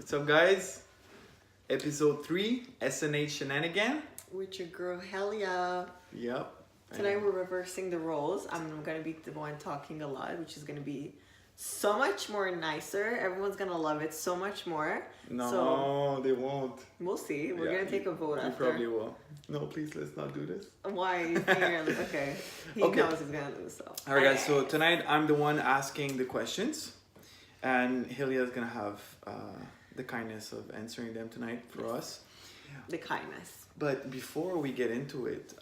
What's up, guys? Episode 3, SNH Shenanigan. With your girl Helia. Yep. Tonight we're reversing the roles. I'm gonna be the one talking a lot, which is gonna be so much more nicer. Everyone's gonna love it so much more. No, so, they won't. We'll see. We're gonna take a vote after. You probably will. No, please, let's not do this. Why? You think you're gonna, okay. He knows he's gonna lose. So. Alright, guys. So tonight I'm the one asking the questions, and Helia's gonna have the kindness of answering them tonight for us. The kindness. But before we get into it,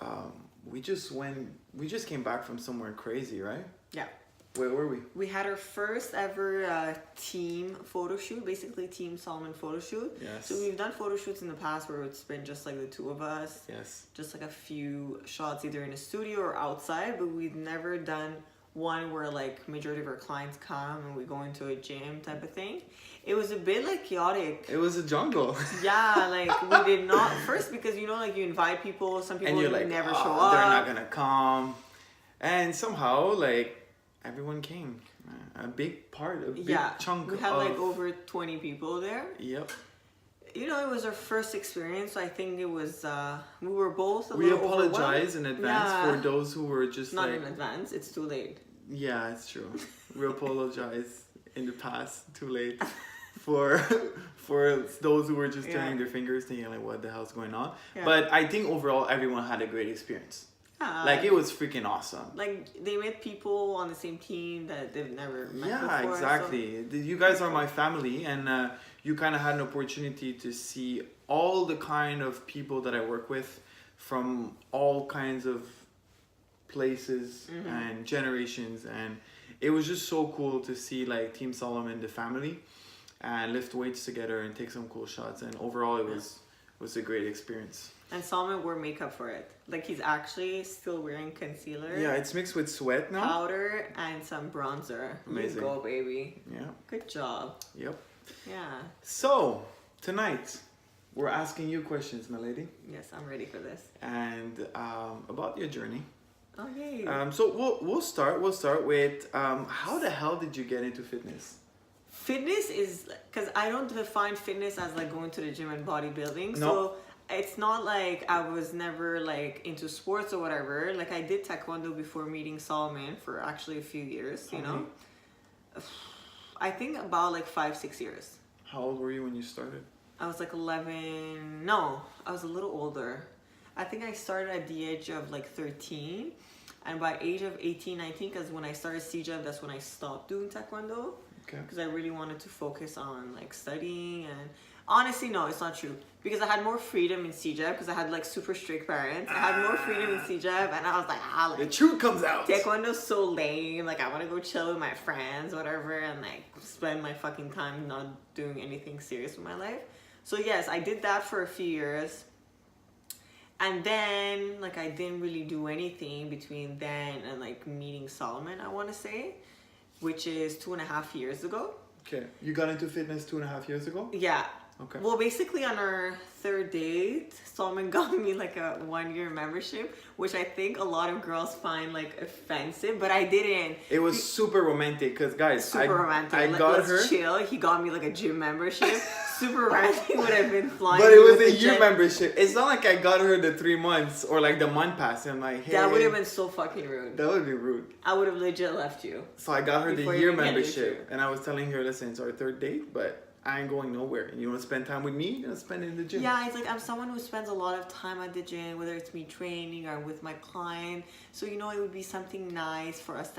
we just came back from somewhere crazy, right? Yeah. Where were we? We had our first ever team photo shoot, basically Team Solomon photo shoot. Yes. So we've done photo shoots in the past where it's been just like the two of us. Yes. Just like a few shots either in a studio or outside, but we've never done one where like majority of our clients come and we go into a gym type of thing. It was a bit like chaotic. It was a jungle. Yeah, like we did not first because you know like you invite people, some people and you're like, never show up. They're not gonna come, and somehow like everyone came. A big part, a big chunk. We had like over 20 people there. Yep. You know, it was our first experience. So I think it was. We were both. We apologize in advance for those who were just not in advance. It's too late. Yeah, it's true. We apologize in the past. Too late. For those who were just turning their fingers thinking like what the hell's going on. Yeah. But I think overall everyone had a great experience. Like it was freaking awesome. Like they met people on the same team that they've never met before. Yeah, exactly. So. You guys are my family, and you kind of had an opportunity to see all the kind of people that I work with from all kinds of places and generations, and it was just so cool to see like Team Solomon, the family, and lift weights together and take some cool shots, and overall it was a great experience. And Solomon wore makeup for it. Like he's actually still wearing concealer. Yeah, it's mixed with sweat now. Powder and some bronzer. Amazing. You go, baby. Yeah. Good job. Yep. Yeah. So tonight we're asking you questions, my lady. Yes, I'm ready for this. And about your journey. Okay. So we'll start with how the hell did you get into fitness? Fitness is because I don't define fitness as like going to the gym and bodybuilding. No. So it's not like I was never like into sports or whatever. Like I did taekwondo before meeting Solomon for actually a few years. You know, I think about like 5-6 years. How old were you when you started? I was like 11. No, I was a little older. I think I started at the age of like 13. And by age of 18, 19, because when I started CJEV, that's when I stopped doing taekwondo. Okay. Because I really wanted to focus on like studying. And honestly, no, it's not true. Because I had more freedom in CJEV because I had like super strict parents. I had more freedom in CJEV, and I was like, like the truth comes out. Taekwondo's so lame. Like I want to go chill with my friends, whatever, and like spend my fucking time not doing anything serious with my life. So yes, I did that for a few years. And then, like, I didn't really do anything between then and, like, meeting Solomon, I want to say, which is 2.5 years ago. Okay. You got into fitness 2.5 years ago? Yeah. Okay. Well, basically, on our third date, Solomon got me, like, a 1-year membership, which I think a lot of girls find, like, offensive, but I didn't. It was super romantic, because, guys, super romantic. I got let's her. Chill. He got me, like, a gym membership. Super romantic would have been flying. But it was a year membership. It's not like I got her the 3 months or like the month pass. I'm like, hey. That would have been so fucking rude. That would be rude. I would have legit left you. So I got her the year membership. And I was telling her, listen, it's our third date, but I ain't going nowhere. You want to spend time with me? You're going to spend it in the gym. Yeah, it's like I'm someone who spends a lot of time at the gym, whether it's me training or with my client. So, you know, it would be something nice for us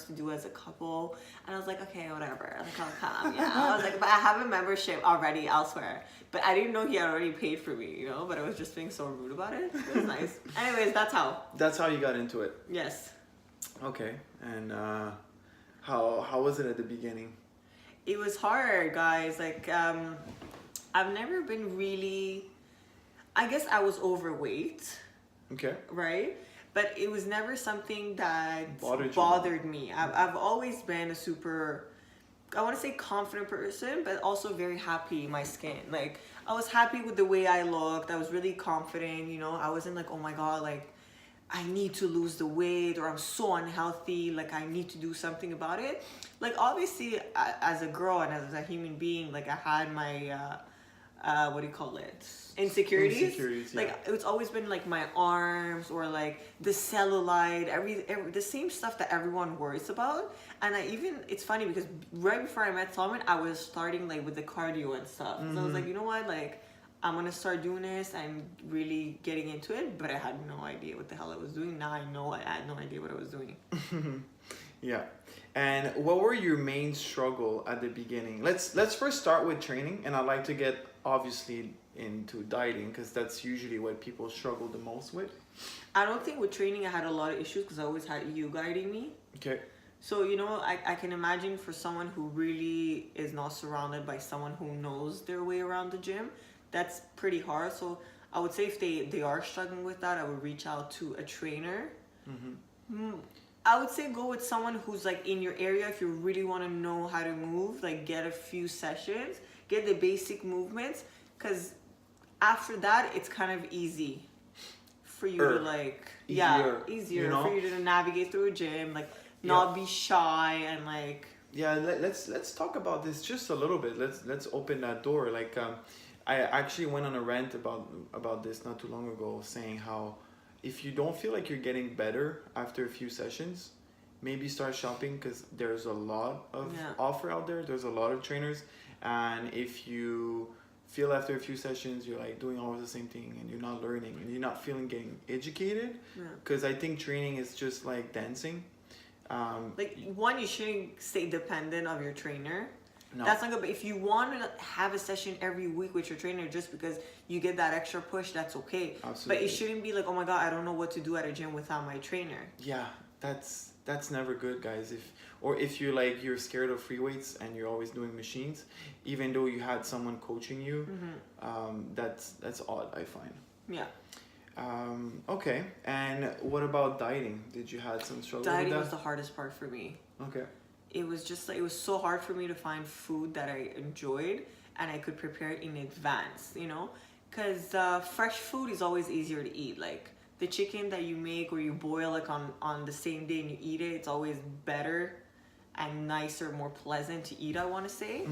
to do as a couple. And I was like, okay, whatever. Like, I'll come. Yeah. I was like, but I have a membership already elsewhere. But I didn't know he had already paid for me, you know? But I was just being so rude about it. It was nice. Anyways, that's how. That's how you got into it? Yes. Okay. And how was it at the beginning? It was hard, guys. Like, I've never been really... I guess I was overweight. Okay. Right? But it was never something that bothered me. I've always been a super, I want to say confident person, but also very happy in my skin. Like, I was happy with the way I looked. I was really confident, you know. I wasn't like, oh my God, like, I need to lose the weight, or I'm so unhealthy, like I need to do something about it. Like obviously as a girl and as a human being, like I had my what do you call it, insecurities, yeah. like it's always been like my arms, or like the cellulite, every the same stuff that everyone worries about. And it's funny because right before I met Solomon, I was starting like with the cardio and stuff. So I was like, you know what, like I'm gonna start doing this. I'm really getting into it, but I had no idea what the hell I was doing. Now I know I had no idea what I was doing. Yeah. And what were your main struggle at the beginning? Let's first start with training, and I'd like to get obviously into dieting because that's usually what people struggle the most with. I don't think with training I had a lot of issues because I always had you guiding me. Okay. So, you know, I can imagine for someone who really is not surrounded by someone who knows their way around the gym, that's pretty hard. So I would say if they are struggling with that, I would reach out to a trainer. I would say go with someone who's like in your area. If you really want to know how to move, like get a few sessions, get the basic movements, because after that it's kind of easy for you to like easier you know? for you to navigate through a gym, like not be shy and like let's talk about this just a little bit. Let's open that door. Like I actually went on a rant about this not too long ago, saying how if you don't feel like you're getting better after a few sessions, maybe start shopping, because there's a lot of offer out there. There's a lot of trainers, and if you feel after a few sessions you're like doing always the same thing and you're not learning and you're not feeling getting educated, because I think training is just like dancing. Like one, you shouldn't stay dependent of your trainer. No. That's not good. But if you want to have a session every week with your trainer just because you get that extra push, that's okay. Absolutely. But it shouldn't be like, oh my god, I don't know what to do at a gym without my trainer. Yeah, that's never good, guys. If you're scared of free weights and you're always doing machines, even though you had someone coaching you, that's odd, I find. Yeah. Okay. And what about dieting? Did you have some struggle Dieting with that? was the hardest part for me. Okay. It was just like, it was so hard for me to find food that I enjoyed and I could prepare it in advance, you know? Because fresh food is always easier to eat. Like the chicken that you make or you boil like on the same day and you eat it, it's always better and nicer, more pleasant to eat, I want to say.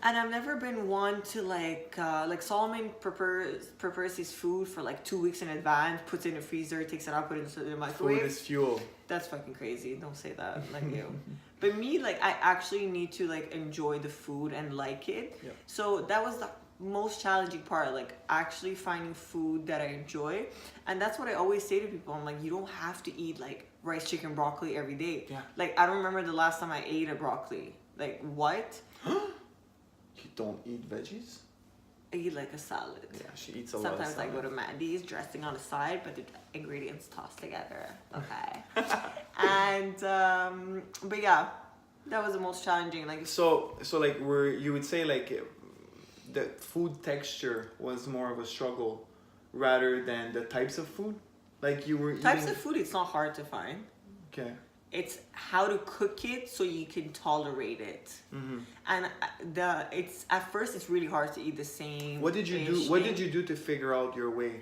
And I've never been one to like Solomon prepares his food for like 2 weeks in advance, puts it in the freezer, takes it out, put it into the microwave. Food is fuel. That's fucking crazy. Don't say that, like you. But me, like I actually need to like enjoy the food and like it. Yeah. So that was the most challenging part, like actually finding food that I enjoy. And that's what I always say to people. I'm like, you don't have to eat like rice, chicken, broccoli every day. Yeah. Like I don't remember the last time I ate a broccoli. Like what? You don't eat veggies? I eat like a salad. Yeah, she eats a lot of Sometimes I salad. go to Mandy's, dressing on the side, but the ingredients tossed together. Okay. And but yeah, that was the most challenging. Like So like you would say like the food texture was more of a struggle rather than the types of food? Like you were types eating... of food, it's not hard to find. Okay. It's how to cook it so you can tolerate it. And it's at first it's really hard to eat the same. What did you do? What did you do to figure out your way?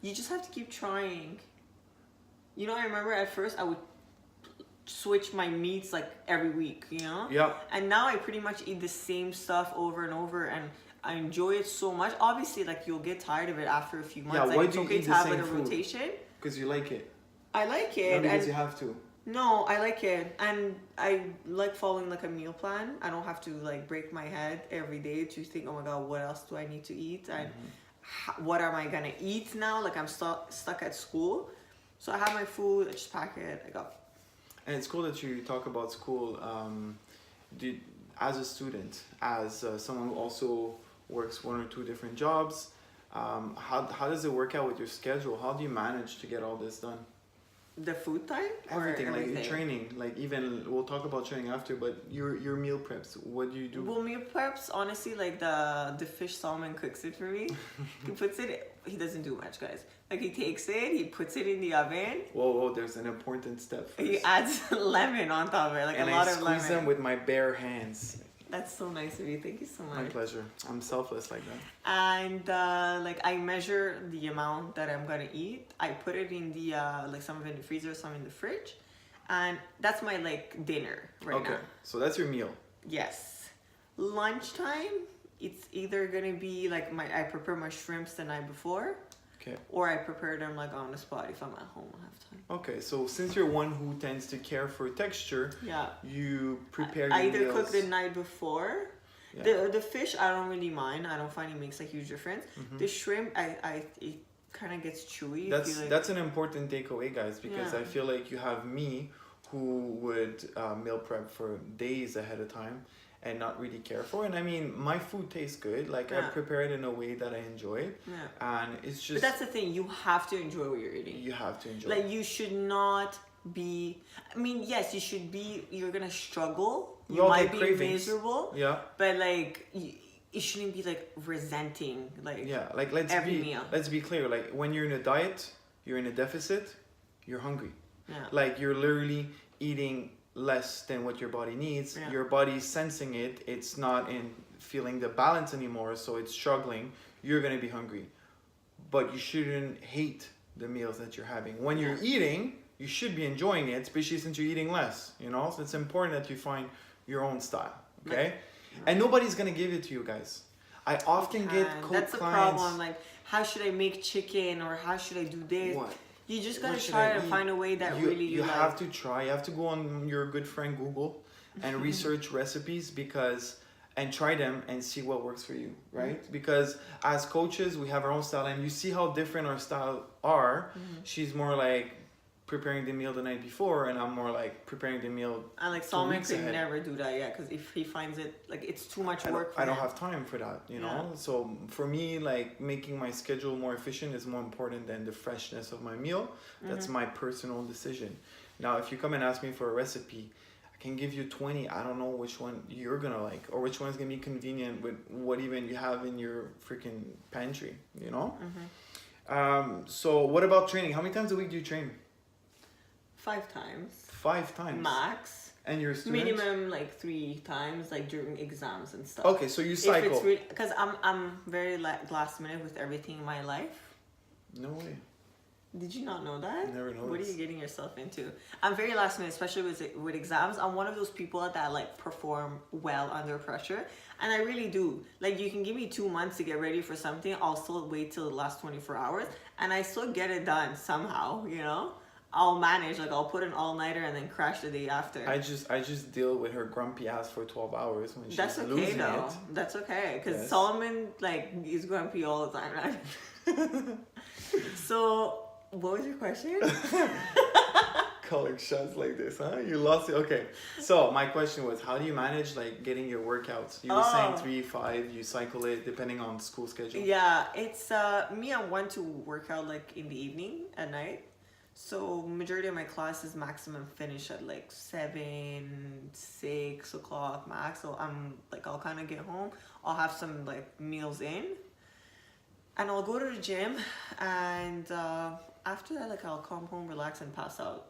You just have to keep trying. You know, I remember at first I would switch my meats like every week, you know? Yeah. And now I pretty much eat the same stuff over and over, and I enjoy it so much. Obviously, like you'll get tired of it after a few months. Yeah, like, why it's do you okay eat to the have same like a food? rotation. Because you like it. I like it. Not because and you have to. no, I like it, and I like following like a meal plan. I don't have to like break my head every day to think, oh my god, what else do I need to eat, and what am I gonna eat now? Like I'm stuck at school, so I have my food. I just pack it. I go. And it's cool that you talk about school. As a student, as someone who also works 1 or 2 different jobs, how does it work out with your schedule? How do you manage to get all this done? The food time? Everything, like your training, like even we'll talk about training after, but your meal preps, what do you do? Well, meal preps, honestly, like the fish Solomon cooks it for me. He puts it, he doesn't do much, guys. Like he takes it, he puts it in the oven. Whoa, there's an important step first. He adds lemon on top of it, like and a lot I of lemon. squeeze them with my bare hands. That's so nice of you. Thank you so much. My pleasure. I'm selfless like that. And like I measure the amount that I'm gonna eat. I put it in the like some of it in the freezer, some in the fridge, and that's my like dinner right now. Okay, so that's your meal. Yes. Lunchtime, it's either gonna be like I prepare my shrimps the night before, Okay. or I prepare them like on the spot if I'm at home and have time. Okay, so since you're one who tends to care for texture, Yeah. you prepare I your either meals. cook the night before. Yeah. The fish I don't really mind. I don't find it makes a huge difference. The shrimp it kind of gets chewy. That's an important takeaway, guys, because Yeah. I feel like you have me who would meal prep for days ahead of time and not really care for it. And I mean, my food tastes good. Like I prepare it in a way that I enjoy. Yeah. And it's just. But that's the thing. You have to enjoy what you're eating. You have to enjoy. Like you should not be. I mean, yes, you should be. You're gonna struggle. We You all might get be cravings. miserable. Yeah. But like, it shouldn't be like resenting. Like Yeah. Like every meal. let's be clear. Like when you're in a diet, you're in a deficit, you're hungry. Yeah. Like you're literally eating less than what your body needs. Yeah. Your body's sensing it. It's not in feeling the balance anymore, so it's struggling. You're gonna be hungry. But you shouldn't hate the meals that you're having. When you're eating, you should be enjoying it, especially since you're eating less, you know? So it's important that you find your own style, okay? And nobody's gonna give it to you guys. I often get That's the clients. problem. Like, how should I make chicken or how should I do this? What? You just What gotta should try I to eat? find a way that really You like. have to try. You have to go on your good friend Google and research recipes and try them and see what works for you, right? Because as coaches, we have our own style, and you see how different our style are. She's more like preparing the meal the night before, and I'm more like preparing the meal. And like 2 Solomon weeks could ahead. never do that, yeah, because if he finds it like it's too much work. I don't have time for that, you know. So for me, like making my schedule more efficient is more important than the freshness of my meal. That's my personal decision. Now, if you come and ask me for a recipe, I can give you 20. I don't know which one you're gonna like, or which one's gonna be convenient with what even you have in your freaking pantry, you know. So what about training? How many times a week do you train? 5 times 5 times max. And you're a student? Minimum like 3 times, like during exams and stuff. Okay, so you cycle. If it's really, because I'm very like last minute with everything in my life. No way. Did you not know that? Never What are noticed. you getting yourself into? I'm very last minute, especially with exams. I'm one of those people that like perform well under pressure, and I really do. Like you can give me 2 months to get ready for something, I'll still wait till the last 24 hours, and I still get it done somehow. You know, I'll manage. Like I'll put an all-nighter and then crash the day after. I just deal with her grumpy ass for 12 hours when she's That's okay losing though. it. That's okay, because Yes. Solomon like is grumpy all the time, right? So, what was your question? Calling shots like this, huh? You lost it. Okay. So my question was, how do you manage like getting your workouts? You were saying 3, 5. You cycle it depending on school schedule. Yeah, it's me. I want to work out like in the evening at night. So majority of my classes maximum finish at like 7, 6 o'clock max. So I'll kind of get home. I'll have some like meals in, and I'll go to the gym. And after that, like I'll come home, relax, and pass out.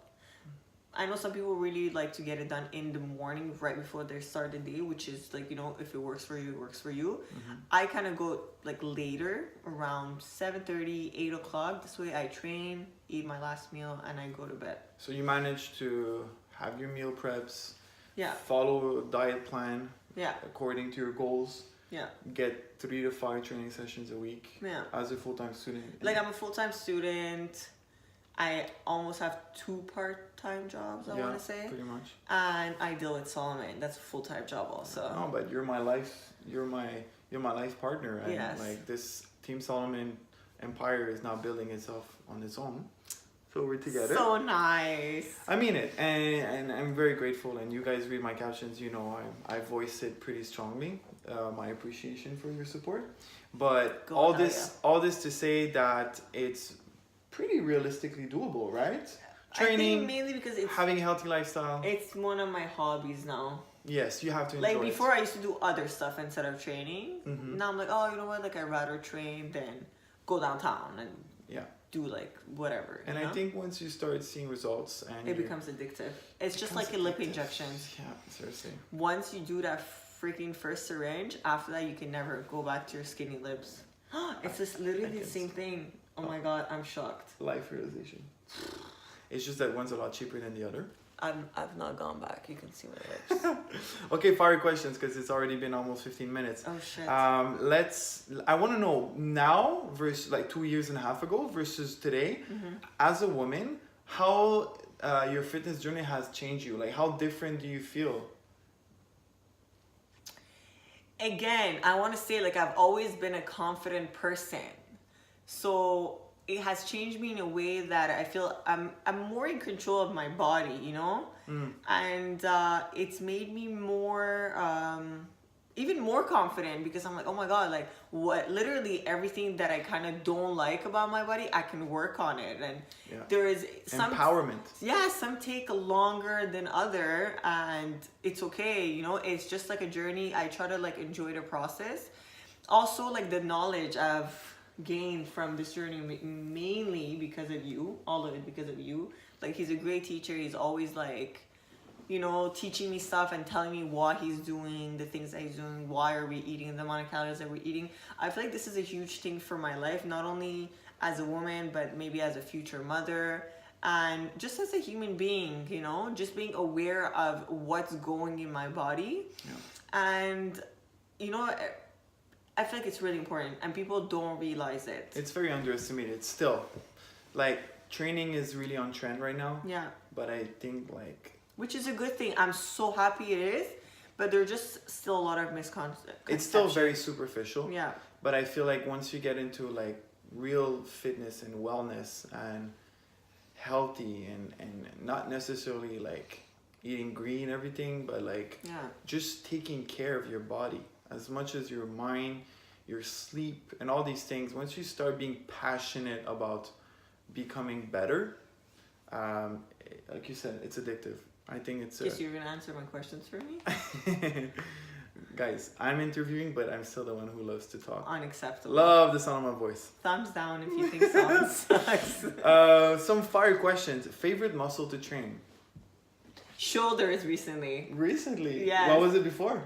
I know some people really like to get it done in the morning right before they start the day, which is like, you know, if it works for you, it works for you. I kind of go like later, around 7:30, 8 o'clock. This way I train, eat my last meal, and I go to bed. So you manage to have your meal preps, Yeah, follow a diet plan yeah, according to your goals, yeah, get 3 to 5 training sessions a week yeah. as a full-time student. Like I'm a full-time student. I almost have 2 part-time jobs, I want to say. Pretty much. And I deal with Solomon. That's a full-time job also. No, but you're my life. You're my life partner, and Yes. like this Team Solomon empire is now building itself on its own. So we're together. So nice. I mean it, and I'm very grateful. And you guys read my captions, you know I voice it pretty strongly, my appreciation for your support. But Go all Helia. this to say that it's pretty realistically doable, right? I think Training, mainly because having a healthy lifestyle. it's one of my hobbies now. Yes, you have to enjoy Like it. before I used to do other stuff instead of training. Mhm. Now I'm like, oh, you know what? Like I'd rather train than go downtown and Yeah. do like whatever. And you I know? think once you start seeing results and it becomes addictive. It's just like becomes lip addictive. injections. Yeah, seriously. Once you do that freaking first syringe, after that you can never go back to your skinny lips. It's just literally the same thing. Oh my god, I'm shocked. Life realization. It's just that one's a lot cheaper than the other. I've not gone back. You can see my lips. Okay, fire questions because it's already been almost 15 minutes. Oh shit. I want to know now versus like 2 years and a half ago versus today. As a woman, how your fitness journey has changed you? Like, how different do you feel? Again, I want to say, like, I've always been a confident person. So it has changed me in a way that I feel I'm more in control of my body, you know? And it's made me more, even more confident, because I'm like, oh my God, like what, literally everything that I kind of don't like about my body, I can work on it. And there is some empowerment. Yeah, some take longer than other, and it's okay, you know? It's just like a journey. I try to like enjoy the process. Also, like the knowledge I've gained from this journey, mainly because of you, all of it because of you. Like, he's a great teacher. He's always like, you know, teaching me stuff and telling me what he's doing, the things that he's doing, why are we eating, the amount of calories that we're eating. I feel like this is a huge thing for my life, not only as a woman, but maybe as a future mother, and just as a human being, you know, just being aware of what's going in my body. And, you know, I feel like it's really important, and people don't realize it. It's very underestimated still. Like, training is really on trend right now. Yeah. But I think like... Which is a good thing. I'm so happy it is, but there's just still a lot of misconceptions. It's still very superficial. Yeah. But I feel like once you get into like real fitness and wellness and healthy and not necessarily like eating green everything, but like just taking care of your body as much as your mind, your sleep, and all these things. Once you start being passionate about becoming better, like you said, it's addictive. I think it's... Guess you're going to answer my questions for me? Guys, I'm interviewing, but I'm still the one who loves to talk. Unacceptable. Love the sound of my voice. Thumbs down if you think sound sucks. Some fire questions. Favorite muscle to train? Shoulders recently. Recently? Yes. What was it before?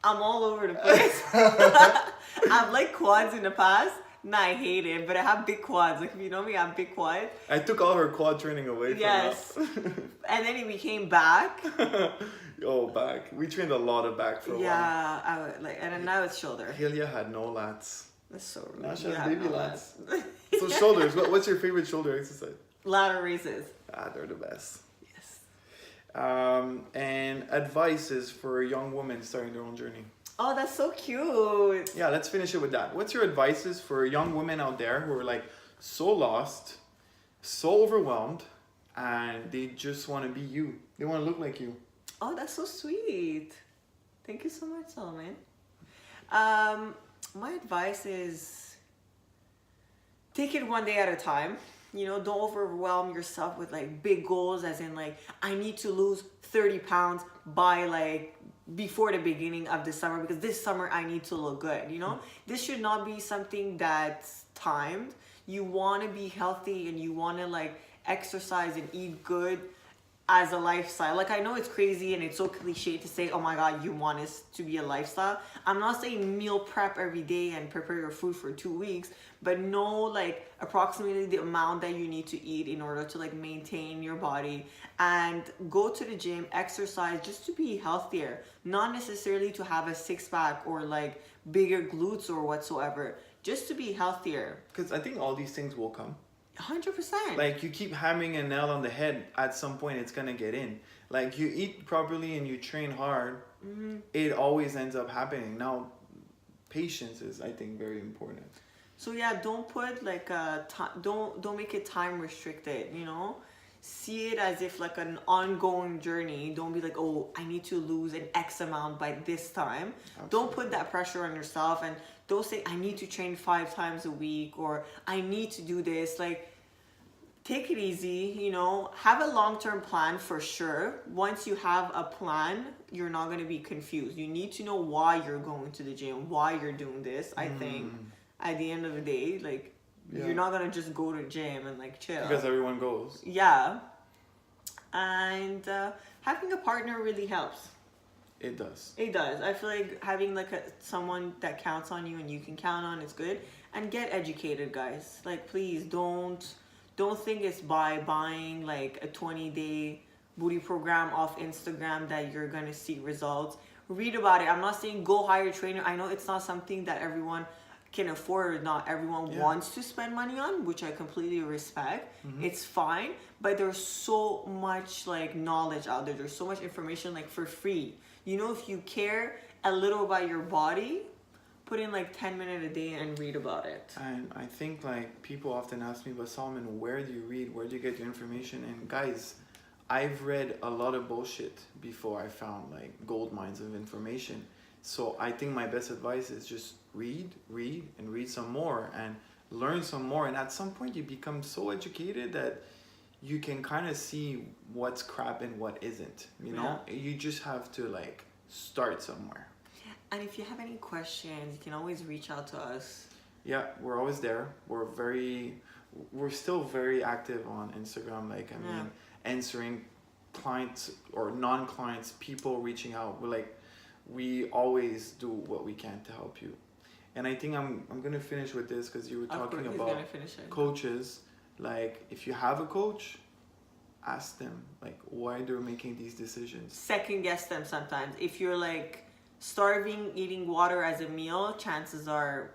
I'm all over the place. I've liked quads in the past. Nah, I hate it, but I have big quads. Like, if you know me, I have big quads. I took all her quad training away from Yes. And then we came back. Oh, back. We trained a lot of back for a while. Yeah, and then now it's shoulder. Helia had no lats. That's so rude. Now she has baby lats. So shoulders. What's your favorite shoulder exercise? Ladder raises. They're the best. Yes. And advices for young women starting their own journey. Oh, that's so cute. Yeah, let's finish it with that. What's your advices for young women out there who are like so lost, so overwhelmed, and they just want to be you? They want to look like you. Oh, that's so sweet. Thank you so much, Solomon. My advice is take it one day at a time. You know, don't overwhelm yourself with like big goals, as in like, I need to lose 30 pounds by like before the beginning of the summer, because this summer I need to look good, you know? This should not be something that's timed. You want to be healthy and you want to like exercise and eat good as a lifestyle. Like, I know it's crazy and it's so cliche to say, oh my God, you want this to be a lifestyle. I'm not saying meal prep every day and prepare your food for 2 weeks, but know like approximately the amount that you need to eat in order to like maintain your body, and go to the gym, exercise just to be healthier, not necessarily to have a six-pack or like bigger glutes or whatsoever, just to be healthier. Because I think all these things will come. 100%. Like, you keep hammering a nail on the head, at some point it's gonna get in. Like, you eat properly and you train hard, it always ends up happening. Now, patience is, I think, very important. So yeah, don't put like a don't make it time restricted, you know? See it as if like an ongoing journey. Don't be like, oh, I need to lose an X amount by this time. Absolutely. Don't put that pressure on yourself, and don't say I need to train 5 times a week or I need to do this. Like, take it easy, you know? Have a long-term plan for sure. Once you have a plan, you're not going to be confused. You need to know why you're going to the gym, why you're doing this. I think at the end of the day, like, you're not going to just go to the gym and like chill. Because everyone goes. Yeah. And having a partner really helps. It does. It does. I feel like having like someone that counts on you and you can count on is good. And get educated, guys. Like, please don't think it's by buying like a 20-day booty program off Instagram that you're gonna see results. Read about it. I'm not saying go hire a trainer. I know it's not something that everyone can afford. Not everyone wants to spend money on, which I completely respect. It's fine, but there's so much like knowledge out there. There's so much information like for free. You know, if you care a little about your body, put in like 10 minutes a day and read about it. And I think like people often ask me, but Solomon, where do you read? Where do you get your information? And guys, I've read a lot of bullshit before I found like gold mines of information. So I think my best advice is just read some more and learn some more. And at some point you become so educated that you can kind of see what's crap and what isn't, you know? You just have to like start somewhere. And if you have any questions, you can always reach out to us. Yeah, we're always there. We're still very active on Instagram. Like, I mean, answering clients or non-clients, people reaching out. We always do what we can to help you. And I think I'm gonna finish with this because you were talking about coaches. Like, if you have a coach, ask them like why they're making these decisions. Second guess them sometimes. If you're like starving, eating water as a meal, chances are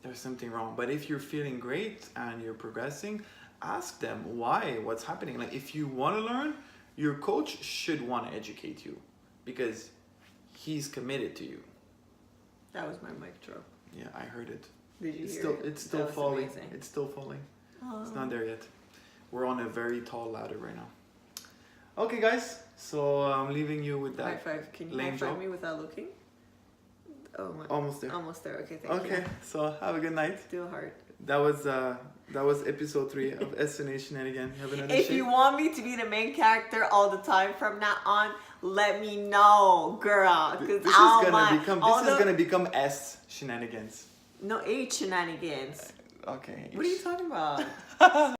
there's something wrong. But if you're feeling great and you're progressing, ask them why, what's happening. Like, if you want to learn, your coach should want to educate you because he's committed to you. That was my mic drop. Yeah, I heard it. Did you hear it? It's still falling. Amazing. It's still falling. It's not there yet. We're on a very tall ladder right now. Okay, guys. So I'm leaving you with that. High five. Can you high five me without looking? Oh my. Almost there. Almost there. Okay, thank you. Okay, so have a good night. Do a heart. That was episode 3 of SNA Shenanigans. Have another If you want me to be the main character all the time from now on, let me know, girl. This is gonna become S Shenanigans. No, H Shenanigans. Okay. What are you talking about?